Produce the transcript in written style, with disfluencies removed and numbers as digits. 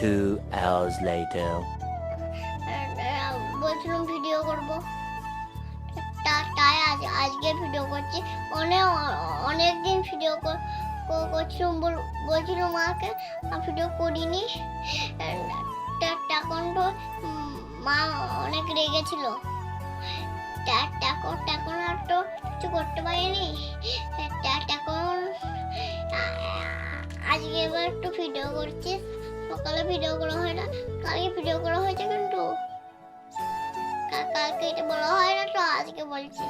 2 hours later. বলছিলাম video করবো, তাই আজকে ভিডিও করছি। অনেক দিন ভিডিও করছিলাম, বলছিল মাকে ভিডিও করিনি। তখন তো মা অনেক রেগেছিল। এখন আর তো কিছু করতে পারিনি। এখন আজকে এবার একটু ভিডিও করছি। সকালে ভিডিও করা হয় না, কালকে ভিডিও করা হয়েছে, কিন্তু কালকে এটা বলা হয় না, তো আজকে বলছি।